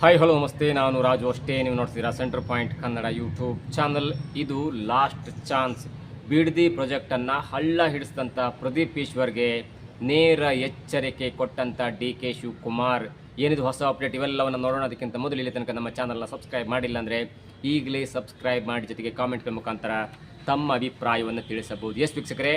Hi hello ನಮಸ್ತೆ, ನಾನು ರಾಜು ಅಷ್ಟೇ. ನೀವು ನೋಡ್ತೀರಾ centre point Kannada YouTube channel. ಇದು ಲಾಸ್ಟ್ ಚಾನ್ಸ್. ಬಿಡದಿ ಪ್ರಾಜೆಕ್ಟನ್ನು ಹಳ್ಳ ಹಿಡಿಸಿದಂಥ ಪ್ರದೀಪ್ ಈಶ್ವರ್ಗೆ ನೇರ ಎಚ್ಚರಿಕೆ ಕೊಟ್ಟಂಥ ಡಿ.ಕೆ. ಶಿವಕುಮಾರ್. ಏನಿದು ಹೊಸ ಅಪ್ಡೇಟ್, ಇವೆಲ್ಲವನ್ನು ನೋಡೋಣ. ಅದಕ್ಕಿಂತ ಮೊದಲು ಇಲ್ಲಿ ತನಕ ನಮ್ಮ ಚಾನಲ್ನ ಸಬ್ಸ್ಕ್ರೈಬ್ ಮಾಡಿಲ್ಲ ಅಂದರೆ ಈಗಲೇ ಸಬ್ಸ್ಕ್ರೈಬ್ ಮಾಡಿ, ಜೊತೆಗೆ ಕಾಮೆಂಟ್ಗಳ ಮುಖಾಂತರ ತಮ್ಮ ಅಭಿಪ್ರಾಯವನ್ನು ತಿಳಿಸಬಹುದು. ಎಸ್ ವೀಕ್ಷಕರೇ,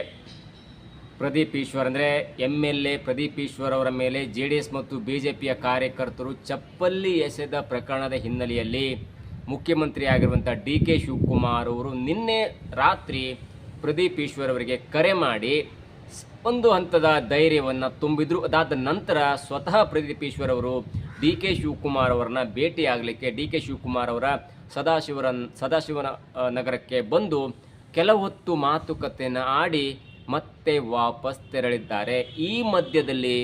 ಪ್ರದೀಪ್ ಈಶ್ವರ್ ಅಂದರೆ MLA ಪ್ರದೀಪ್ ಈಶ್ವರ್ ಅವರ ಮೇಲೆ JDS ಮತ್ತು BJPಯ ಕಾರ್ಯಕರ್ತರು ಚಪ್ಪಲಿ ಎಸೆದ ಪ್ರಕರಣದ ಹಿನ್ನೆಲೆಯಲ್ಲಿ ಮುಖ್ಯಮಂತ್ರಿ ಆಗಿರುವಂಥ ಡಿ.ಕೆ. ಶಿವಕುಮಾರ್ ಅವರು ನಿನ್ನೆ ರಾತ್ರಿ ಪ್ರದೀಪ್ ಈಶ್ವರ್ ಅವರಿಗೆ ಕರೆ ಮಾಡಿ ಒಂದು ಹಂತದ ಧೈರ್ಯವನ್ನು ತುಂಬಿದ್ರು. ಅದಾದ ನಂತರ ಸ್ವತಃ ಪ್ರದೀಪ್ ಈಶ್ವರ್ ಅವರು ಡಿ.ಕೆ. ಶಿವಕುಮಾರ್ ಅವರನ್ನ ಭೇಟಿಯಾಗಲಿಕ್ಕೆ ಡಿ.ಕೆ. ಶಿವಕುಮಾರ್ ಅವರ ಸದಾಶಿವನ ನಗರಕ್ಕೆ ಬಂದು ಕೆಲವು ಹೊತ್ತು ಮಾತುಕತೆಯನ್ನು ಆಡಿ ಮತ್ತೆ ವಾಪಸ್ ತೆರಳಿದ್ದಾರೆ. ಈ ಮಧ್ಯದಲ್ಲಿ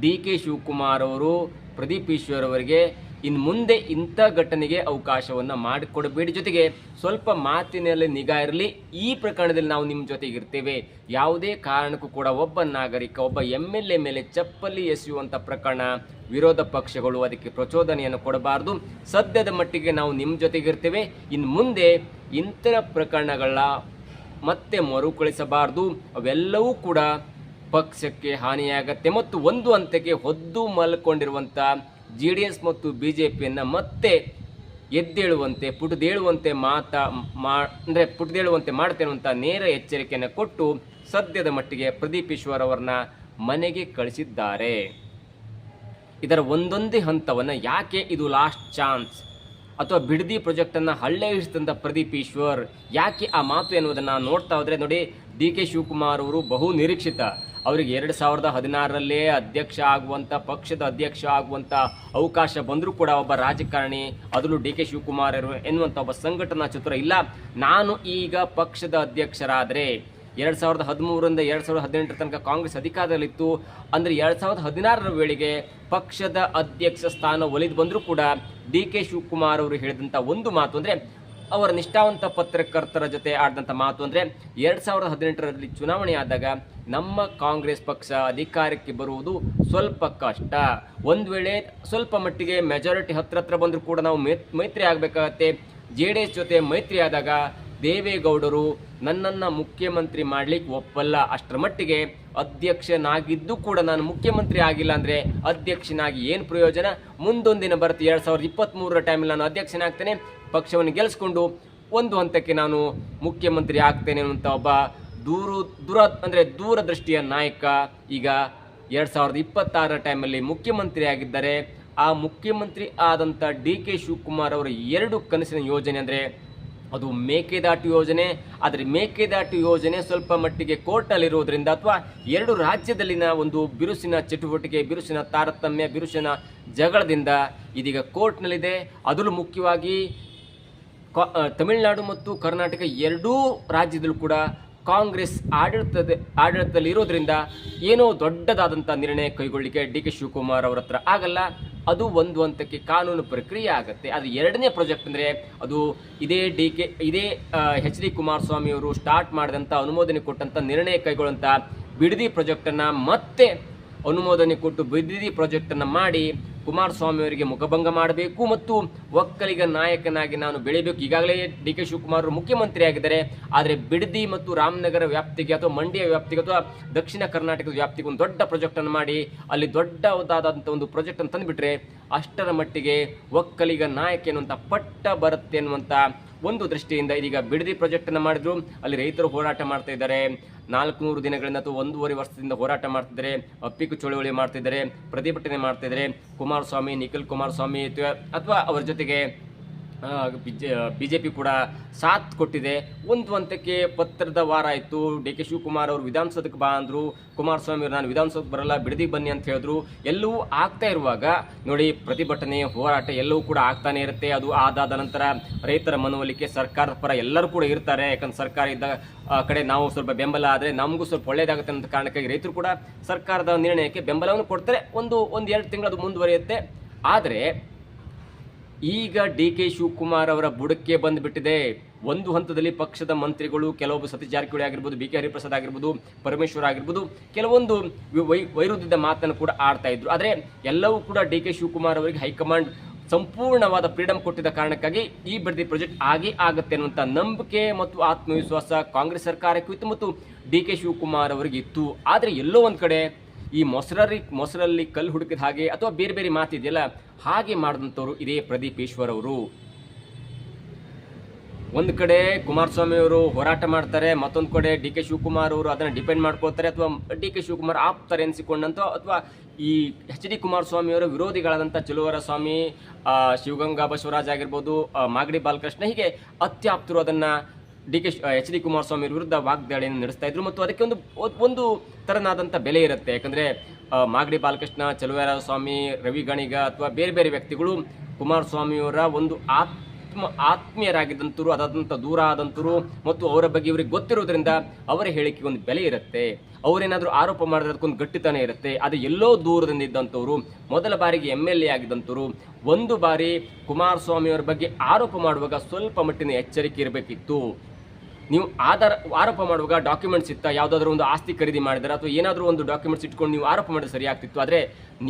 ಡಿ.ಕೆ. ಶಿವಕುಮಾರ್ ಅವರು ಪ್ರದೀಪ್ ಈಶ್ವರ್ ಅವರಿಗೆ ಇನ್ನು ಮುಂದೆ ಇಂಥ ಘಟನೆಗೆ ಅವಕಾಶವನ್ನು ಮಾಡಿಕೊಡಬೇಡಿ, ಜೊತೆಗೆ ಸ್ವಲ್ಪ ಮಾತಿನಲ್ಲಿ ನಿಗಾ ಇರಲಿ, ಈ ಪ್ರಕರಣದಲ್ಲಿ ನಾವು ನಿಮ್ಮ ಜೊತೆಗೆ ಇರ್ತೇವೆ, ಯಾವುದೇ ಕಾರಣಕ್ಕೂ ಕೂಡ ಒಬ್ಬ ನಾಗರಿಕ ಒಬ್ಬ MLA ಮೇಲೆ ಚಪ್ಪಲಿ ಎಸೆಯುವಂಥ ಪ್ರಕರಣ ವಿರೋಧ ಪಕ್ಷಗಳು ಅದಕ್ಕೆ ಪ್ರಚೋದನೆಯನ್ನು ಕೊಡಬಾರ್ದು, ಸದ್ಯದ ಮಟ್ಟಿಗೆ ನಾವು ನಿಮ್ಮ ಜೊತೆಗೆ ಇರ್ತೇವೆ, ಇನ್ನು ಮುಂದೆ ಇಂಥ ಪ್ರಕರಣಗಳ ಮತ್ತೆ ಮರುಕಳಿಸಬಾರ್ದು, ಅವೆಲ್ಲವೂ ಕೂಡ ಪಕ್ಷಕ್ಕೆ ಹಾನಿಯಾಗತ್ತೆ ಮತ್ತು ಒಂದು ಹಂತಕ್ಕೆ ಹೊದ್ದು ಮಲ್ಕೊಂಡಿರುವಂಥ JDS ಮತ್ತು BJPಯನ್ನು ಮತ್ತೆ ಎದ್ದೇಳುವಂತೆ ಪುಟದೇಳುವಂತೆ ಪುಟದೇಳುವಂತೆ ಮಾಡ್ತೇನೆ ಅಂತ ನೇರ ಎಚ್ಚರಿಕೆಯನ್ನು ಕೊಟ್ಟು ಸದ್ಯದ ಮಟ್ಟಿಗೆ ಪ್ರದೀಪ್ ಈಶ್ವರ್ ಅವರನ್ನ ಮನೆಗೆ ಕಳಿಸಿದ್ದಾರೆ. ಇದರ ಒಂದೊಂದೇ ಹಂತವನ್ನು ಯಾಕೆ ಇದು ಲಾಸ್ಟ್ ಚಾನ್ಸ್ ಅಥವಾ ಬಿಡದಿ ಪ್ರಾಜೆಕ್ಟನ್ನು ಹಳ್ಳಿಸಿದಂಥ ಪ್ರದೀಪ್ ಈಶ್ವರ್ ಯಾಕೆ ಆ ಮಾತು ಎನ್ನುವುದನ್ನು ನೋಡ್ತಾ ಹೋದರೆ ನೋಡಿ, ಡಿ.ಕೆ. ಶಿವಕುಮಾರ್ ಅವರು ಬಹು ನಿರೀಕ್ಷಿತ, ಅವರಿಗೆ 2016ರಲ್ಲೇ ಪಕ್ಷದ ಅಧ್ಯಕ್ಷ ಆಗುವಂಥ ಅವಕಾಶ ಬಂದರೂ ಕೂಡ ಒಬ್ಬ ರಾಜಕಾರಣಿ, ಅದರಲ್ಲೂ ಡಿ.ಕೆ. ಶಿವಕುಮಾರ್ ಎನ್ನುವಂಥ ಒಬ್ಬ ಸಂಘಟನಾ ಚತುರ ಇಲ್ಲ, ನಾನು ಈಗ ಪಕ್ಷದ ಅಧ್ಯಕ್ಷರಾದರೆ 2013ರಿಂದ 2018 ತನಕ ಕಾಂಗ್ರೆಸ್ ಅಧಿಕಾರದಲ್ಲಿತ್ತು, ಅಂದರೆ 2016ರ ವೇಳೆಗೆ ಪಕ್ಷದ ಅಧ್ಯಕ್ಷ ಸ್ಥಾನ ಒಲಿದು ಬಂದರೂ ಕೂಡ ಡಿ.ಕೆ. ಶಿವಕುಮಾರ್ ಅವರು ಹೇಳಿದಂಥ ಒಂದು ಮಾತು ಅಂದರೆ, ಅವರ ನಿಷ್ಠಾವಂತ ಪತ್ರಕರ್ತರ ಜೊತೆ ಆಡಿದಂಥ ಮಾತು ಅಂದರೆ, 2018ರಲ್ಲಿ ಚುನಾವಣೆ ಆದಾಗ ನಮ್ಮ ಕಾಂಗ್ರೆಸ್ ಪಕ್ಷ ಅಧಿಕಾರಕ್ಕೆ ಬರುವುದು ಸ್ವಲ್ಪ ಕಷ್ಟ, ಒಂದು ವೇಳೆ ಸ್ವಲ್ಪ ಮಟ್ಟಿಗೆ ಮೆಜಾರಿಟಿ ಹತ್ರ ಬಂದರೂ ಕೂಡ ನಾವು ಮೈತ್ರಿ ಆಗಬೇಕಾಗತ್ತೆ, JDS ಜೊತೆ ಮೈತ್ರಿ ಆದಾಗ ದೇವೇಗೌಡರು ನನ್ನನ್ನು ಮುಖ್ಯಮಂತ್ರಿ ಮಾಡಲಿಕ್ಕೆ ಒಪ್ಪಲ್ಲ, ಅಷ್ಟರ ಮಟ್ಟಿಗೆ ಅಧ್ಯಕ್ಷನಾಗಿದ್ದು ಕೂಡ ನಾನು ಮುಖ್ಯಮಂತ್ರಿ ಆಗಿಲ್ಲ ಅಂದರೆ ಅಧ್ಯಕ್ಷನಾಗಿ ಏನು ಪ್ರಯೋಜನ, ಮುಂದೊಂದಿನ ಬರುತ್ತೆ 2023ರ ಟೈಮಲ್ಲಿ ನಾನು ಅಧ್ಯಕ್ಷನಾಗ್ತೇನೆ, ಪಕ್ಷವನ್ನು ಗೆಲ್ಲಿಸ್ಕೊಂಡು ಒಂದು ಹಂತಕ್ಕೆ ನಾನು ಮುಖ್ಯಮಂತ್ರಿ ಆಗ್ತೇನೆ ಅನ್ನುವಂಥ ಒಬ್ಬ ದೂರದೃಷ್ಟಿಯ ನಾಯಕ ಈಗ 2026ರ ಟೈಮಲ್ಲಿ ಮುಖ್ಯಮಂತ್ರಿ ಆಗಿದ್ದಾರೆ. ಆ ಮುಖ್ಯಮಂತ್ರಿ ಆದಂಥ ಡಿ.ಕೆ. ಶಿವಕುಮಾರ್ ಅವರ ಎರಡು ಕನಸಿನ ಯೋಜನೆ ಅಂದರೆ ಅದು ಮೇಕೆದಾಟು ಯೋಜನೆ. ಆದರೆ ಮೇಕೆದಾಟು ಯೋಜನೆ ಸ್ವಲ್ಪ ಮಟ್ಟಿಗೆ ಕೋರ್ಟ್ನಲ್ಲಿರೋದ್ರಿಂದ ಅಥವಾ ಎರಡು ರಾಜ್ಯದಲ್ಲಿನ ಒಂದು ಬಿರುಸಿನ ಚಟುವಟಿಕೆ, ಬಿರುಸಿನ ತಾರತಮ್ಯ, ಬಿರುಸಿನ ಜಗಳದಿಂದ ಇದೀಗ ಕೋರ್ಟ್ನಲ್ಲಿದೆ. ಅದರಲ್ಲೂ ಮುಖ್ಯವಾಗಿ ತಮಿಳುನಾಡು ಮತ್ತು ಕರ್ನಾಟಕ ಎರಡೂ ರಾಜ್ಯದಲ್ಲೂ ಕೂಡ ಕಾಂಗ್ರೆಸ್ ಆಡಳಿತದಲ್ಲಿ ಇರೋದ್ರಿಂದ ಏನೋ ದೊಡ್ಡದಾದಂಥ ನಿರ್ಣಯ ಕೈಗೊಳ್ಳಿಕ್ಕೆ ಡಿ.ಕೆ. ಶಿವಕುಮಾರ್ ಅವರ ಹತ್ರ ಆಗಲ್ಲ, ಅದು ಒಂದು ಹಂತಕ್ಕೆ ಕಾನೂನು ಪ್ರಕ್ರಿಯೆ ಆಗುತ್ತೆ. ಅದು ಎರಡನೇ ಪ್ರಾಜೆಕ್ಟ್ ಅಂದರೆ ಅದು ಇದೇ HD ಕುಮಾರಸ್ವಾಮಿ ಅವರು ಸ್ಟಾರ್ಟ್ ಮಾಡಿದಂಥ ಅನುಮೋದನೆ ಕೊಟ್ಟಂಥ ನಿರ್ಣಯ ಕೈಗೊಳ್ಳುವಂಥ ಬಿಡದಿ ಪ್ರಾಜೆಕ್ಟನ್ನು ಮತ್ತೆ ಅನುಮೋದನೆ ಕೊಟ್ಟು ಬಿಡದಿ ಪ್ರಾಜೆಕ್ಟನ್ನು ಮಾಡಿ ಕುಮಾರಸ್ವಾಮಿ ಅವರಿಗೆ ಮುಖಭಂಗ ಮಾಡಬೇಕು ಮತ್ತು ಒಕ್ಕಲಿಗ ನಾಯಕನಾಗಿ ನಾನು ಬೆಳಿಬೇಕು. ಈಗಾಗಲೇ ಡಿ.ಕೆ. ಶಿವಕುಮಾರ್ ಮುಖ್ಯಮಂತ್ರಿ ಆಗಿದ್ದಾರೆ, ಆದರೆ ಬಿಡದಿ ಮತ್ತು ರಾಮನಗರ ವ್ಯಾಪ್ತಿಗೆ ಅಥವಾ ಮಂಡ್ಯ ವ್ಯಾಪ್ತಿಗೆ ಅಥವಾ ದಕ್ಷಿಣ ಕರ್ನಾಟಕದ ವ್ಯಾಪ್ತಿಗೆ ಒಂದು ದೊಡ್ಡ ಪ್ರಾಜೆಕ್ಟನ್ನು ಮಾಡಿ ಅಲ್ಲಿ ದೊಡ್ಡದಾದಂಥ ಒಂದು ಪ್ರಾಜೆಕ್ಟನ್ನು ತಂದುಬಿಟ್ರೆ ಅಷ್ಟರ ಮಟ್ಟಿಗೆ ಒಕ್ಕಲಿಗ ನಾಯಕ ಎನ್ನುವಂಥ ಪಟ್ಟ ಬರುತ್ತೆ ಎನ್ನುವಂಥ ಒಂದು ದೃಷ್ಟಿಯಿಂದ ಇದೀಗ ಬಿಡದಿ ಪ್ರಾಜೆಕ್ಟನ್ನು ಮಾಡಿದ್ರು. ಅಲ್ಲಿ ರೈತರು ಹೋರಾಟ ಮಾಡ್ತಾ ಇದ್ದಾರೆ, 400 ದಿನಗಳಿಂದ ಅಥವಾ 1.5 ವರ್ಷದಿಂದ ಹೋರಾಟ ಮಾಡ್ತಿದ್ದಾರೆ, ಅಪ್ಪಿಕು ಚಳುವಳಿ ಮಾಡ್ತಿದ್ದಾರೆ, ಪ್ರತಿಭಟನೆ ಮಾಡ್ತಿದ್ದಾರೆ. ಕುಮಾರಸ್ವಾಮಿ, ನಿಖಿಲ್ ಕುಮಾರಸ್ವಾಮಿ ಅಥವಾ ಅವರ ಜೊತೆಗೆ BJP ಕೂಡ ಸಾಥ್ ಕೊಟ್ಟಿದೆ. ಒಂದು ಹಂತಕ್ಕೆ ಪತ್ರದ ವಾರ ಆಯಿತು. ಡಿ.ಕೆ. ಶಿವಕುಮಾರ್ ಅವರು ವಿಧಾನಸೌಧಕ್ಕೆ ಬಾ ಅಂದರು, ಕುಮಾರಸ್ವಾಮಿ ಅವರು ನಾನು ವಿಧಾನಸೌಧಕ್ಕೆ ಬರಲ್ಲ, ಬಿಡದಿಗೆ ಬನ್ನಿ ಅಂತ ಹೇಳಿದ್ರು. ಎಲ್ಲವೂ ಆಗ್ತಾ ಇರುವಾಗ ನೋಡಿ, ಪ್ರತಿಭಟನೆ ಹೋರಾಟ ಎಲ್ಲವೂ ಕೂಡ ಆಗ್ತಾನೆ ಇರುತ್ತೆ. ಅದು ಆದಾದ ನಂತರ ರೈತರ ಮನವೊಲಿಕೆ, ಸರ್ಕಾರದ ಪರ ಎಲ್ಲರೂ ಕೂಡ ಇರ್ತಾರೆ, ಯಾಕಂದ್ರೆ ಸರ್ಕಾರ ಇದ್ದ ಕಡೆ ನಾವು ಸ್ವಲ್ಪ ಬೆಂಬಲ ಆದರೆ ನಮಗೂ ಸ್ವಲ್ಪ ಒಳ್ಳೆಯದಾಗುತ್ತೆ ಅನ್ನೋ ಕಾರಣಕ್ಕಾಗಿ ರೈತರು ಕೂಡ ಸರ್ಕಾರದ ನಿರ್ಣಯಕ್ಕೆ ಬೆಂಬಲವನ್ನು ಕೊಡ್ತಾರೆ. ಒಂದು 2 ತಿಂಗಳು ಅದು ಮುಂದುವರಿಯುತ್ತೆ. ಆದರೆ ಈಗ ಡಿ.ಕೆ. ಶಿವಕುಮಾರ್ ಅವರ ಬುಡಕ್ಕೆ ಬಂದುಬಿಟ್ಟಿದೆ. ಒಂದು ಹಂತದಲ್ಲಿ ಪಕ್ಷದ ಮಂತ್ರಿಗಳು ಕೆಲವೊಬ್ಬ ಸತೀಶ್ ಜಾರಕಿಹೊಳಿ ಆಗಿರ್ಬೋದು, ಬಿ ಕೆ ಹರಿಪ್ರಸಾದ್ ಆಗಿರ್ಬೋದು, ಪರಮೇಶ್ವರ್ ಆಗಿರ್ಬೋದು, ಕೆಲವೊಂದು ವೈರುಧ್ಯದ ಮಾತನ್ನು ಕೂಡ ಆಡ್ತಾ ಇದ್ರು. ಆದರೆ ಎಲ್ಲವೂ ಕೂಡ ಡಿ ಕೆ ಶಿವಕುಮಾರ್ ಅವರಿಗೆ ಹೈಕಮಾಂಡ್ ಸಂಪೂರ್ಣವಾದ ಫ್ರೀಡಮ್ ಕೊಟ್ಟಿದ್ದ ಕಾರಣಕ್ಕಾಗಿ ಈ ಬಿಡದಿ ಪ್ರಾಜೆಕ್ಟ್ ಆಗುತ್ತೆ ಅನ್ನುವಂಥ ನಂಬಿಕೆ ಮತ್ತು ಆತ್ಮವಿಶ್ವಾಸ ಕಾಂಗ್ರೆಸ್ ಸರ್ಕಾರಕ್ಕೂ ಇತ್ತು ಮತ್ತು ಡಿ ಕೆ ಶಿವಕುಮಾರ್ ಅವರಿಗೆ ಇತ್ತು. ಆದರೆ ಎಲ್ಲೋ ಒಂದು ಕಡೆ ಈ ಮೊಸರಲ್ಲಿ ಕಲ್ಲು ಹುಡುಕಿದ ಹಾಗೆ ಅಥವಾ ಬೇರೆ ಬೇರೆ ಮಾತಿದೆಯಲ್ಲ, ಹಾಗೆ ಮಾಡಿದಂಥವ್ರು ಇದೇ ಪ್ರದೀಪ್ ಈಶ್ವರ್ ಅವರು. ಒಂದು ಕಡೆ ಕುಮಾರಸ್ವಾಮಿ ಅವರು ಹೋರಾಟ ಮಾಡ್ತಾರೆ, ಮತ್ತೊಂದು ಕಡೆ ಡಿ ಕೆ ಶಿವಕುಮಾರ್ ಅವರು ಅದನ್ನು ಡಿಪೆಂಡ್ ಮಾಡ್ಕೊಳ್ತಾರೆ, ಅಥವಾ ಡಿ ಕೆ ಶಿವಕುಮಾರ್ ಆಪ್ತಾರೆ ಅನಿಸಿಕೊಂಡಂತ, ಅಥವಾ ಈ ಎಚ್ ಡಿ ಕುಮಾರಸ್ವಾಮಿ ಅವರ ವಿರೋಧಿಗಳಾದಂಥ ಚಲುವರಸ್ವಾಮಿ, ಶಿವಗಂಗಾ ಬಸವರಾಜ್ ಆಗಿರ್ಬೋದು, ಮಾಗಡಿ ಬಾಲಕೃಷ್ಣ, ಹೀಗೆ ಅತ್ಯಾಪ್ತರು ಅದನ್ನು ಎಚ್ ಡಿ ಕುಮಾರಸ್ವಾಮಿ ವಿರುದ್ಧ ವಾಗ್ದಾಳಿಯನ್ನು ನಡೆಸ್ತಾ ಇದ್ರು. ಮತ್ತು ಅದಕ್ಕೆ ಒಂದು ತರನಾದಂಥ ಬೆಲೆ ಇರುತ್ತೆ. ಯಾಕಂದರೆ ಮಾಗಡಿ ಬಾಲಕೃಷ್ಣ, ಚಲುವರಸ್ವಾಮಿ, ರವಿ ಗಣಿಗ ಅಥವಾ ಬೇರೆ ಬೇರೆ ವ್ಯಕ್ತಿಗಳು ಕುಮಾರಸ್ವಾಮಿಯವರ ಒಂದು ಆತ್ಮೀಯರಾಗಿದ್ದಂಥವ್ರು, ಅದಾದಂಥ ದೂರ ಆದಂಥವ್ರು ಮತ್ತು ಅವರ ಬಗ್ಗೆ ಇವರಿಗೆ ಗೊತ್ತಿರೋದ್ರಿಂದ ಅವರ ಹೇಳಿಕೆಗೆ ಒಂದು ಬೆಲೆ ಇರುತ್ತೆ. ಅವರೇನಾದರೂ ಆರೋಪ ಮಾಡಿದ್ರೆ ಅದಕ್ಕೊಂದು ಗಟ್ಟಿತನ ಇರುತ್ತೆ. ಅದು ಎಲ್ಲೋ ದೂರದಿಂದ ಇದ್ದಂಥವ್ರು, ಮೊದಲ ಬಾರಿಗೆ MLA ಆಗಿದ್ದಂಥವ್ರು, ಒಂದು ಬಾರಿ ಕುಮಾರಸ್ವಾಮಿಯವರ ಬಗ್ಗೆ ಆರೋಪ ಮಾಡುವಾಗ ಸ್ವಲ್ಪ ಮಟ್ಟಿನ ಎಚ್ಚರಿಕೆ ಇರಬೇಕಿತ್ತು. ನೀವು ಆರೋಪ ಮಾಡುವಾಗ ಡಾಕ್ಯುಮೆಂಟ್ಸ್ ಇತ್ತ, ಯಾವುದಾದ್ರೂ ಒಂದು ಆಸ್ತಿ ಖರೀದಿ ಮಾಡಿದಾರೆ ಅಥವಾ ಏನಾದರೂ ಒಂದು ಡಾಕ್ಯುಮೆಂಟ್ಸ್ ಇಟ್ಕೊಂಡು ನೀವು ಆರೋಪ ಮಾಡಿದ್ರೆ ಸರಿಯಾಗ್ತಿತ್ತು. ಆದರೆ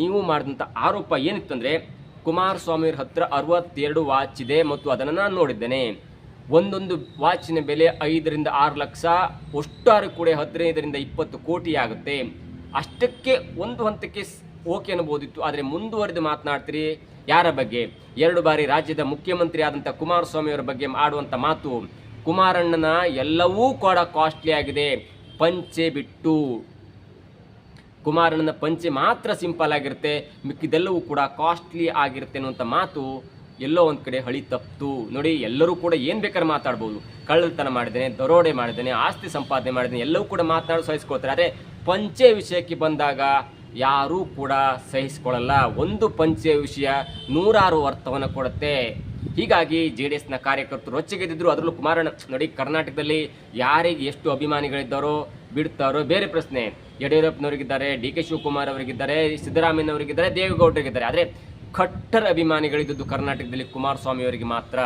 ನೀವು ಮಾಡಿದಂಥ ಆರೋಪ ಏನಿತ್ತಂದರೆ, ಕುಮಾರಸ್ವಾಮಿಯವ್ರ ಹತ್ರ 62 ವಾಚ್ ಇದೆ ಮತ್ತು ಅದನ್ನು ನಾನು ನೋಡಿದ್ದೇನೆ. ಒಂದೊಂದು ವಾಚಿನ ಬೆಲೆ 5 ರಿಂದ 6 ಲಕ್ಷ, ಒಟ್ಟಾರೆ ಕೂಡ 15 ರಿಂದ 20 ಕೋಟಿ ಆಗುತ್ತೆ. ಅಷ್ಟಕ್ಕೆ ಒಂದು ಹಂತಕ್ಕೆ ಓಕೆ ಅನ್ಬೋದಿತ್ತು. ಆದರೆ ಮುಂದುವರೆದು ಮಾತನಾಡ್ತೀರಿ ಯಾರ ಬಗ್ಗೆ? 2 ಬಾರಿ ರಾಜ್ಯದ ಮುಖ್ಯಮಂತ್ರಿ ಆದಂಥ ಕುಮಾರಸ್ವಾಮಿಯವರ ಬಗ್ಗೆ ಆಡುವಂಥ ಮಾತು. ಕುಮಾರಣ್ಣನ ಎಲ್ಲವೂ ಕೂಡ ಕಾಸ್ಟ್ಲಿ ಆಗಿದೆ, ಪಂಚೆ ಬಿಟ್ಟು. ಕುಮಾರಣ್ಣನ ಪಂಚೆ ಮಾತ್ರ ಸಿಂಪಲ್ ಆಗಿರುತ್ತೆ, ಮಿಕ್ಕಿದೆಲ್ಲವೂ ಕೂಡ ಕಾಸ್ಟ್ಲಿ ಆಗಿರುತ್ತೆ ಅನ್ನುವಂಥ ಮಾತು ಎಲ್ಲೋ ಒಂದು ಕಡೆ ಹಳಿ ತಪ್ಪಿತು. ನೋಡಿ, ಎಲ್ಲರೂ ಕೂಡ ಏನು ಬೇಕಾದ್ರೆ ಮಾತಾಡ್ಬೋದು. ಕಳ್ಳತನ ಮಾಡಿದ್ದೇನೆ, ದರೋಡೆ ಮಾಡಿದ್ದೇನೆ, ಆಸ್ತಿ ಸಂಪಾದನೆ ಮಾಡಿದ್ದೇನೆ, ಎಲ್ಲವೂ ಕೂಡ ಮಾತನಾಡಿ ಸಹಿಸ್ಕೊಳ್ತಾರೆ. ಆದರೆ ಪಂಚೆ ವಿಷಯಕ್ಕೆ ಬಂದಾಗ ಯಾರೂ ಕೂಡ ಸಹಿಸ್ಕೊಳ್ಳಲ್ಲ. ಒಂದು ಪಂಚೆ ವಿಷಯ 100 ಅರ್ಥವನ್ನು ಕೊಡುತ್ತೆ. ಹೀಗಾಗಿ JDSನ ಕಾರ್ಯಕರ್ತರು ರೊಚ್ಚಿಗೆದ್ದಿದ್ರು. ಅದರಲ್ಲೂ ಕುಮಾರಣ್ಣ ನೋಡಿ, ಕರ್ನಾಟಕದಲ್ಲಿ ಯಾರಿಗೆ ಎಷ್ಟು ಅಭಿಮಾನಿಗಳಿದ್ದಾರೋ ಬಿಡ್ತಾರೋ ಬೇರೆ ಪ್ರಶ್ನೆ. ಯಡಿಯೂರಪ್ಪನವರಿಗಿದ್ದಾರೆ, ಡಿ ಕೆ ಶಿವಕುಮಾರ್ ಅವರಿಗಿದ್ದಾರೆ, ಸಿದ್ದರಾಮಯ್ಯನವರಿಗಿದ್ದಾರೆ, ದೇವೇಗೌಡರಿಗಿದ್ದಾರೆ. ಆದರೆ ಕಟ್ಟರ್ ಅಭಿಮಾನಿಗಳಿದ್ದು ಕರ್ನಾಟಕದಲ್ಲಿ ಕುಮಾರಸ್ವಾಮಿ ಅವರಿಗೆ ಮಾತ್ರ.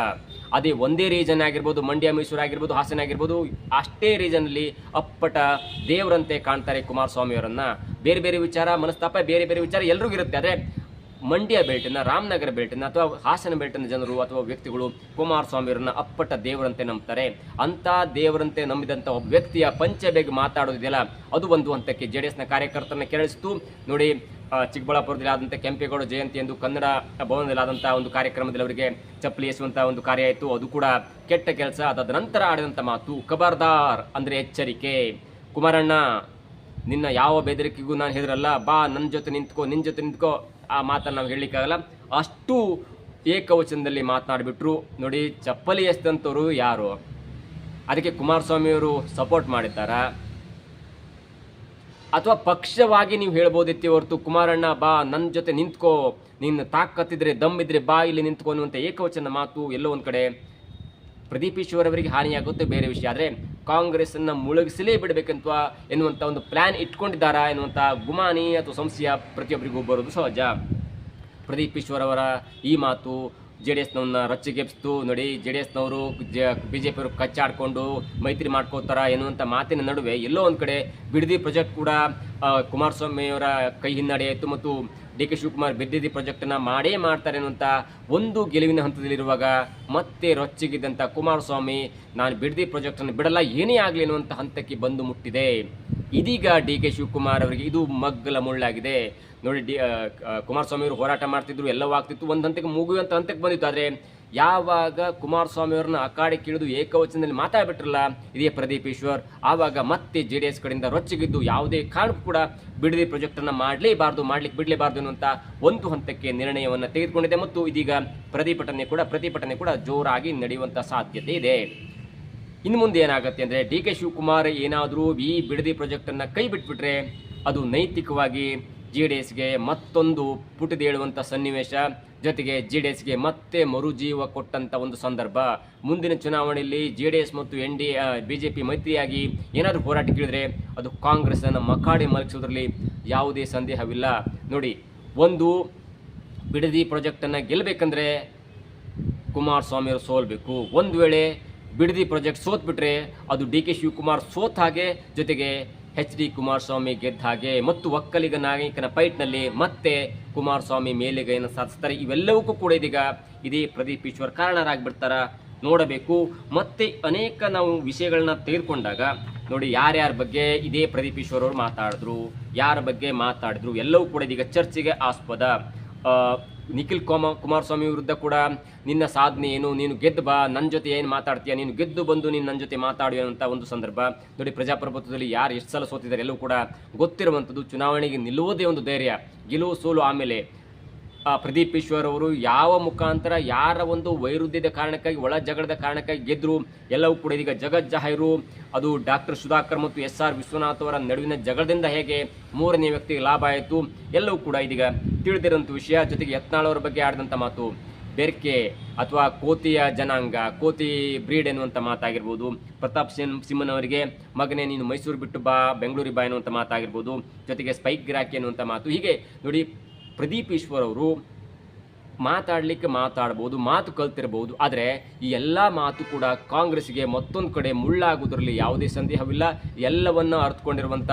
ಅದೇ ಒಂದೇ ರೀಜನ್ ಆಗಿರ್ಬೋದು, ಮಂಡ್ಯ, ಮೈಸೂರು ಆಗಿರ್ಬೋದು, ಹಾಸನ ಆಗಿರ್ಬೋದು, ಅಷ್ಟೇ ರೀಜನ್ನಲ್ಲಿ ಅಪ್ಪಟ ದೇವರಂತೆ ಕಾಣ್ತಾರೆ ಕುಮಾರಸ್ವಾಮಿ ಅವರನ್ನ. ಬೇರೆ ಬೇರೆ ವಿಚಾರ, ಮನಸ್ತಾಪ, ಬೇರೆ ಬೇರೆ ವಿಚಾರ ಎಲ್ರಿಗೂ ಇರುತ್ತೆ. ಆದರೆ ಮಂಡ್ಯ ಬೆಲ್ಟಿನ, ರಾಮನಗರ ಬೆಲ್ಟಿನ ಅಥವಾ ಹಾಸನ ಬೆಲ್ಟಿನ ಜನರು ಅಥವಾ ವ್ಯಕ್ತಿಗಳು ಕುಮಾರಸ್ವಾಮಿಯವರನ್ನ ಅಪ್ಪಟ ದೇವರಂತೆ ನಂಬ್ತಾರೆ. ಅಂಥ ದೇವರಂತೆ ನಂಬಿದಂಥ ಒಬ್ಬ ವ್ಯಕ್ತಿಯ ಪಂಚೆ ಬೇಗ ಮಾತಾಡೋದಿದೆಯಲ್ಲ, ಅದು ಒಂದು ಹಂತಕ್ಕೆ JDSನ ಕಾರ್ಯಕರ್ತರನ್ನ ಕೆರಳಿಸಿತು. ನೋಡಿ, ಚಿಕ್ಕಬಳ್ಳಾಪುರದಲ್ಲಿ ಆದಂಥ ಕೆಂಪೇಗೌಡ ಜಯಂತಿ ಎಂದು ಕನ್ನಡ ಭವನದಲ್ಲಿ ಆದಂಥ ಒಂದು ಕಾರ್ಯಕ್ರಮದಲ್ಲಿ ಅವರಿಗೆ ಚಪ್ಪಲಿ ಎಸುವಂಥ ಒಂದು ಕಾರ್ಯ ಆಯಿತು. ಅದು ಕೂಡ ಕೆಟ್ಟ ಕೆಲಸ. ಅದಾದ ನಂತರ ಆಡಿದಂಥ ಮಾತು ಖಬರ್ದಾರ್ ಅಂದರೆ ಎಚ್ಚರಿಕೆ. ಕುಮಾರಣ್ಣ, ನಿನ್ನ ಯಾವ ಬೆದರಿಕೆಗೂ ನಾನು ಹೆದರಲ್ಲ, ಬಾ ನನ್ನ ಜೊತೆ ನಿಂತ್ಕೋ. ಆ ಮಾತನ್ನು ನಾವು ಹೇಳಲಿಕ್ಕಾಗಲ್ಲ. ಅಷ್ಟು ಏಕವಚನದಲ್ಲಿ ಮಾತನಾಡಿಬಿಟ್ರು. ನೋಡಿ, ಚಪ್ಪಲಿ ಎಸ್ದಂಥವ್ರು ಯಾರು? ಅದಕ್ಕೆ ಕುಮಾರಸ್ವಾಮಿಯವರು ಸಪೋರ್ಟ್ ಮಾಡಿದ್ದಾರಾ ಅಥವಾ ಪಕ್ಷವಾಗಿ ನೀವು ಹೇಳ್ಬೋದಿತ್ತೆ ಹೊರತು ಕುಮಾರಣ್ಣ ಬಾ ನನ್ನ ಜೊತೆ ನಿಂತ್ಕೋ, ನಿನ್ನ ತಾಕತ್ತಿದ್ರೆ ದಮ್ಮಿದ್ರೆ ಬಾ ಇಲ್ಲಿ ನಿಂತ್ಕೋ ಅನ್ನುವಂಥ ಏಕವಚನ ಮಾತು ಎಲ್ಲೋ ಒಂದು ಕಡೆ ಪ್ರದೀಪ್ ಈಶ್ವರ್ ಅವರಿಗೆ ಹಾನಿಯಾಗುತ್ತೆ ಬೇರೆ ವಿಷಯ. ಆದರೆ ಕಾಂಗ್ರೆಸ್ಸನ್ನು ಮುಳುಗಿಸಲೇ ಬಿಡಬೇಕಂತ ಎನ್ನುವಂಥ ಒಂದು ಪ್ಲ್ಯಾನ್ ಇಟ್ಕೊಂಡಿದ್ದಾರಾ ಎನ್ನುವಂಥ ಗುಮಾನಿ ಅಥವಾ ಸಂಶಯ ಪ್ರತಿಯೊಬ್ಬರಿಗೂ ಬರೋದು ಸಹಜ. ಪ್ರದೀಪ್ ಈಶ್ವರ್ ಅವರ ಈ ಮಾತು JDSನವ್ರನ್ನ ರೊಚ್ಚಿಗೆಬ್ಸ್ತು. ನೋಡಿ, JDSನವರು BJP ಅವರು ಕಚ್ಚಾಡಿಕೊಂಡು ಮೈತ್ರಿ ಮಾಡ್ಕೋತಾರ ಎನ್ನುವಂಥ ಮಾತಿನ ನಡುವೆ ಎಲ್ಲೋ ಒಂದು ಕಡೆ ಬಿಡದಿ ಪ್ರಾಜೆಕ್ಟ್ ಕೂಡ ಕುಮಾರಸ್ವಾಮಿಯವರ ಕೈ ಹಿನ್ನಡೆ ಆಯಿತು ಮತ್ತು ಡಿ ಕೆ ಶಿವಕುಮಾರ್ ಬಿಡದಿ ಪ್ರಾಜೆಕ್ಟನ್ನು ಮಾಡ್ತಾರೆ ಅನ್ನುವಂಥ ಒಂದು ಗೆಲುವಿನ ಹಂತದಲ್ಲಿರುವಾಗ ಮತ್ತೆ ರೊಚ್ಚಿಗಿದ್ದಂಥ ಕುಮಾರಸ್ವಾಮಿ ನಾನು ಬಿಡದಿ ಪ್ರಾಜೆಕ್ಟನ್ನು ಬಿಡಲ್ಲ, ಏನೇ ಆಗಲಿ ಅನ್ನುವಂಥ ಹಂತಕ್ಕೆ ಬಂದು ಮುಟ್ಟಿದೆ. ಇದೀಗ ಡಿ ಕೆ ಶಿವಕುಮಾರ್ ಅವರಿಗೆ ಇದು ಮಗ್ಗಲ ಮುಳ್ಳಾಗಿದೆ. ನೋಡಿ, ಕುಮಾರಸ್ವಾಮಿ ಅವರು ಹೋರಾಟ ಮಾಡ್ತಿದ್ರು, ಎಲ್ಲವೂ ಆಗ್ತಿತ್ತು, ಒಂದು ಹಂತಕ್ಕೆ ಮುಗಿಯುವಂಥ ಹಂತಕ್ಕೆ ಬಂದಿತ್ತು. ಆದರೆ ಯಾವಾಗ ಕುಮಾರಸ್ವಾಮಿ ಅವ್ರನ್ನ ಅಕಾಡೆ ಕೀಳಿದು ಏಕವಚನದಲ್ಲಿ ಮಾತಾಡ್ಬಿಟ್ರಲ್ಲ ಇದೇ ಪ್ರದೀಪ್ ಈಶ್ವರ್, ಆವಾಗ ಮತ್ತೆ JDS ಕಡೆಯಿಂದ ರೊಚ್ಚಿಗಿದ್ದು ಯಾವುದೇ ಕಾರಣಕ್ಕೂ ಕೂಡ ಬಿಡದಿ ಪ್ರಾಜೆಕ್ಟನ್ನು ಮಾಡ್ಲಿಕ್ಕೆ ಬಿಡಲೇಬಾರ್ದು ಅನ್ನುವಂಥ ಒಂದು ಹಂತಕ್ಕೆ ನಿರ್ಣಯವನ್ನು ತೆಗೆದುಕೊಂಡಿದೆ. ಮತ್ತು ಇದೀಗ ಪ್ರತಿಭಟನೆ ಕೂಡ ಜೋರಾಗಿ ನಡೆಯುವಂಥ ಸಾಧ್ಯತೆ ಇದೆ. ಇನ್ನು ಮುಂದೆ ಏನಾಗುತ್ತೆ ಅಂದರೆ, ಡಿ ಕೆ ಶಿವಕುಮಾರ್ ಏನಾದರೂ ಈ ಬಿಡದಿ ಪ್ರಾಜೆಕ್ಟನ್ನು ಕೈ ಬಿಟ್ಬಿಟ್ರೆ ಅದು ನೈತಿಕವಾಗಿ JDSಗೆ ಮತ್ತೊಂದು ಪುಟಿದೇಳುವಂಥ ಸನ್ನಿವೇಶ, ಜೊತೆಗೆ JDSಗೆ ಮತ್ತೆ ಮರುಜೀವ ಕೊಟ್ಟಂಥ ಒಂದು ಸಂದರ್ಭ. ಮುಂದಿನ ಚುನಾವಣೆಯಲ್ಲಿ JDS ಮತ್ತು BJP ಮೈತ್ರಿಯಾಗಿ ಏನಾದರೂ ಹೋರಾಟಕ್ಕಿಳಿದ್ರೆ ಅದು ಕಾಂಗ್ರೆಸ್ಸನ್ನು ಮಕಾಡೆ ಮಲಗಿಸೋದ್ರಲ್ಲಿ ಯಾವುದೇ ಸಂದೇಹವಿಲ್ಲ. ನೋಡಿ, ಒಂದು ಬಿಡದಿ ಪ್ರಾಜೆಕ್ಟನ್ನು ಗೆಲ್ಲಬೇಕಂದ್ರೆ ಕುಮಾರಸ್ವಾಮಿಯವರು ಸೋಲ್ಬೇಕು. ಒಂದು ವೇಳೆ ಬಿಡದಿ ಪ್ರಾಜೆಕ್ಟ್ ಸೋತ್ಬಿಟ್ರೆ ಅದು ಡಿ ಕೆ ಶಿವಕುಮಾರ್ ಸೋತ ಹಾಗೆ, ಜೊತೆಗೆ HD ಕುಮಾರಸ್ವಾಮಿ ಗೆದ್ದ ಹಾಗೆ ಮತ್ತು ಒಕ್ಕಲಿಗ ನಾಯಕನ ಫೈಟ್ನಲ್ಲಿ ಮತ್ತೆ ಕುಮಾರಸ್ವಾಮಿ ಮೇಲುಗೈಯನ್ನು ಸಾಧಿಸ್ತಾರೆ. ಇವೆಲ್ಲವಕ್ಕೂ ಕೂಡ ಇದೀಗ ಇದೇ ಪ್ರದೀಪ್ ಈಶ್ವರ್ ಕಾರಣರಾಗ್ಬಿಡ್ತಾರ ನೋಡಬೇಕು. ಮತ್ತೆ ಅನೇಕ ನಾವು ವಿಷಯಗಳನ್ನ ತೆಗೆದುಕೊಂಡಾಗ ನೋಡಿ, ಯಾರ್ಯಾರ ಬಗ್ಗೆ ಇದೇ ಪ್ರದೀಪ್ ಈಶ್ವರ್ ಅವರು ಮಾತಾಡಿದ್ರು, ಯಾರ ಬಗ್ಗೆ ಮಾತಾಡಿದ್ರು ಎಲ್ಲವೂ ಕೂಡ ಇದೀಗ ಚರ್ಚೆಗೆ ಆಸ್ಪದ. ನಿಖಿಲ್ ಕುಮಾರಸ್ವಾಮಿ ವಿರುದ್ಧ ಕೂಡ ನಿನ್ನ ಸಾಧನೆ ಏನು, ನೀನು ಗೆದ್ದು ಬಾ, ನನ್ನ ಜೊತೆ ಏನು ಮಾತಾಡ್ತೀಯ, ನೀನು ಗೆದ್ದು ಬಂದು ನೀನು ನನ್ನ ಜೊತೆ ಮಾತಾಡುವ ಅಂತ ಒಂದು ಸಂದರ್ಭ ನೋಡಿ. ಪ್ರಜಾಪ್ರಭುತ್ವದಲ್ಲಿ ಯಾರು ಎಷ್ಟು ಸಲ ಸೋತಿದ್ದಾರೆ ಎಲ್ಲವೂ ಕೂಡ ಗೊತ್ತಿರುವಂಥದ್ದು. ಚುನಾವಣೆಗೆ ನಿಲ್ಲುವುದೇ ಒಂದು ಧೈರ್ಯ, ಗೆಲುವು ಸೋಲು ಆಮೇಲೆ. ಪ್ರದೀಪ್ ಈಶ್ವರ್ ಅವರು ಯಾವ ಮುಖಾಂತರ ಯಾರ ಒಂದು ವೈರುಧ್ಯದ ಕಾರಣಕ್ಕಾಗಿ ಒಳ ಜಗಳದ ಕಾರಣಕ್ಕಾಗಿ ಗೆದ್ದರು ಎಲ್ಲವೂ ಕೂಡ ಇದೀಗ ಜಗಜ್ಜಾಹಿರು. ಅದು ಡಾಕ್ಟರ್ ಸುಧಾಕರ್ ಮತ್ತು SR ವಿಶ್ವನಾಥ್ ಅವರ ನಡುವಿನ ಜಗಳದಿಂದ ಹೇಗೆ ಮೂರನೇ ವ್ಯಕ್ತಿಗೆ ಲಾಭ ಆಯಿತು ಎಲ್ಲವೂ ಕೂಡ ಇದೀಗ ತಿಳಿದಿರುವಂಥ ವಿಷಯ. ಜೊತೆಗೆ ಯತ್ನಾಳ್ ಅವರ ಬಗ್ಗೆ ಆಡಿದಂಥ ಮಾತು, ಬೆರ್ಕೆ ಅಥವಾ ಕೋತಿಯ ಜನಾಂಗ, ಕೋತಿ ಬ್ರೀಡ್ ಎನ್ನುವಂಥ ಮಾತಾಗಿರ್ಬೋದು. ಪ್ರತಾಪ್ ಸಿಂಹನವರಿಗೆ ಮಗನೇ ನೀನು ಮೈಸೂರು ಬಿಟ್ಟು ಬಾ, ಬೆಂಗಳೂರಿಗೆ ಬಾ ಎನ್ನುವಂಥ ಮಾತಾಗಿರ್ಬೋದು. ಜೊತೆಗೆ ಸ್ಪೈಕ್ ಗಿರಾಕಿ ಎನ್ನುವಂಥ ಮಾತು. ಹೀಗೆ ನೋಡಿ, ಪ್ರದೀಪ್ ಈಶ್ವರ್ ಅವರು ಮಾತಾಡಲಿಕ್ಕೆ ಮಾತಾಡ್ಬೋದು, ಮಾತು ಕಲ್ತಿರ್ಬೋದು, ಆದರೆ ಈ ಎಲ್ಲ ಮಾತು ಕೂಡ ಕಾಂಗ್ರೆಸ್ಗೆ ಮತ್ತೊಂದು ಕಡೆ ಮುಳ್ಳಾಗುವುದರಲ್ಲಿ ಯಾವುದೇ ಸಂದೇಹವಿಲ್ಲ. ಎಲ್ಲವನ್ನ ಅರ್ಥಕೊಂಡಿರುವಂಥ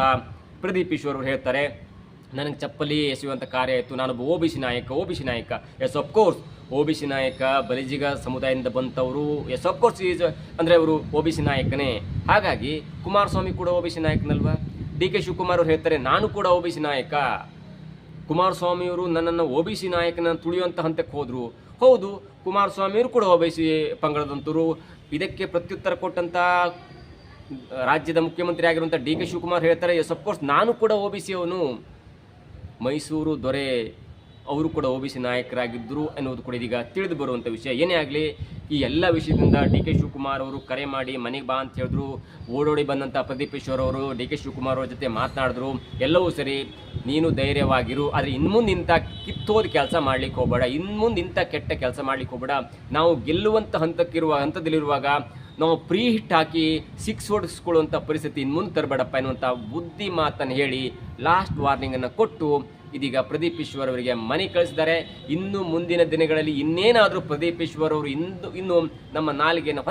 ಪ್ರದೀಪ್ ಈಶ್ವರ್ ಅವರು ಹೇಳ್ತಾರೆ, ನನಗೆ ಚಪ್ಪಲಿ ಎಸೆಯುವಂಥ ಕಾರ್ಯ ಆಯಿತು, ನಾನೊಬ್ಬ OBC ನಾಯಕ. ಎಸ್ ಅಫ್ಕೋರ್ಸ್ OBC ನಾಯಕ, ಬಲಿಜಿಗ ಸಮುದಾಯದಿಂದ ಬಂತವರು. ಎಸ್ ಅಫ್ಕೋರ್ಸ್ ಅಂದರೆ ಅವರು OBC ನಾಯಕನೇ. ಹಾಗಾಗಿ ಕುಮಾರಸ್ವಾಮಿ ಕೂಡ OBC ನಾಯಕನಲ್ವಾ. DK ಶಿವಕುಮಾರ್ ಅವರು ಹೇಳ್ತಾರೆ, ನಾನು ಕೂಡ OBC ನಾಯಕ. ಕುಮಾರಸ್ವಾಮಿಯವರು ನನ್ನನ್ನು OBC ನಾಯಕನ ತುಳಿಯುವಂಥ ಹಂತಕ್ಕೆ ಹೋದರು. ಹೌದು, ಕುಮಾರಸ್ವಾಮಿಯವರು ಕೂಡ OBC ಪಂಗಡದಂತರು. ಇದಕ್ಕೆ ಪ್ರತ್ಯುತ್ತರ ಕೊಟ್ಟಂಥ ರಾಜ್ಯದ ಮುಖ್ಯಮಂತ್ರಿ ಆಗಿರುವಂಥ DK ಶಿವಕುಮಾರ್ ಹೇಳ್ತಾರೆ, ಎಸ್ ಅಫ್ಕೋರ್ಸ್ ನಾನು ಕೂಡ OBC ಅವನು. ಮೈಸೂರು ದೊರೆ ಅವರು ಕೂಡ OBC ನಾಯಕರಾಗಿದ್ದರು ಎನ್ನುವುದು ಕೂಡ ಇದೀಗ ತಿಳಿದು ಬರುವಂಥ ವಿಷಯ. ಏನೇ ಆಗಲಿ, ಈ ಎಲ್ಲ ವಿಷಯದಿಂದ DK ಶಿವಕುಮಾರ್ ಅವರು ಕರೆ ಮಾಡಿ ಮನೆಗೆ ಬಾ ಅಂತ ಹೇಳಿದ್ರು. ಓಡೋಡಿ ಬಂದಂಥ ಪ್ರದೀಪ್ ಈಶ್ವರ್ ಅವರು DK ಶಿವಕುಮಾರ್ ಅವ್ರ ಜೊತೆ ಮಾತನಾಡಿದ್ರು. ಎಲ್ಲವೂ ಸರಿ, ನೀನು ಧೈರ್ಯವಾಗಿರು, ಆದರೆ ಇನ್ಮುಂದೆ ಇಂಥ ಕಿತ್ತೋದ ಕೆಲಸ ಮಾಡ್ಲಿಕ್ಕೆ ಹೋಗಬೇಡ, ಇನ್ಮುಂದೆ ಇಂಥ ಕೆಟ್ಟ ಕೆಲಸ ಮಾಡ್ಲಿಕ್ಕೆ ಹೋಗಬೇಡ. ನಾವು ಗೆಲ್ಲುವಂಥ ಹಂತದಲ್ಲಿರುವಾಗ ನಾವು ಪ್ರೀ ಹಿಟ್ ಹಾಕಿ 6 ಹೊಡಿಸ್ಕೊಳ್ಳುವಂಥ ಪರಿಸ್ಥಿತಿ ಇನ್ಮುಂದೆ ತರಬೇಡಪ್ಪ ಎನ್ನುವಂಥ ಬುದ್ಧಿ ಮಾತನ್ನು ಹೇಳಿ ಲಾಸ್ಟ್ ವಾರ್ನಿಂಗನ್ನು ಕೊಟ್ಟು ಇದೀಗ ಪ್ರದೀಪ್ ಈಶ್ವರ್ ಅವರಿಗೆ ಮನೆ ಕಳಿಸಿದ್ದಾರೆ. ಇನ್ನು ಮುಂದಿನ ದಿನಗಳಲ್ಲಿ ಇನ್ನೇನಾದರೂ ಪ್ರದೀಪ್ ಈಶ್ವರ್ ಅವರು ಇನ್ನು ನಮ್ಮ ನಾಲಿಗೆಯನ್ನು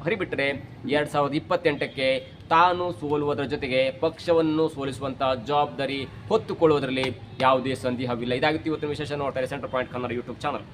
ಹರಿಬಿಟ್ಟರೆ 2028ಕ್ಕೆ ತಾನು ಸೋಲುವುದರ ಜೊತೆಗೆ ಪಕ್ಷವನ್ನು ಸೋಲಿಸುವಂಥ ಜವಾಬ್ದಾರಿ ಹೊತ್ತುಕೊಳ್ಳುವುದರಲ್ಲಿ ಯಾವುದೇ ಸಂದೇಹವಿಲ್ಲ. ಇದಾಗಿತ್ತು ಇವತ್ತಿನ ವಿಶೇಷ. ನೋಡ್ತಾರೆ centre point Kannada YouTube channel.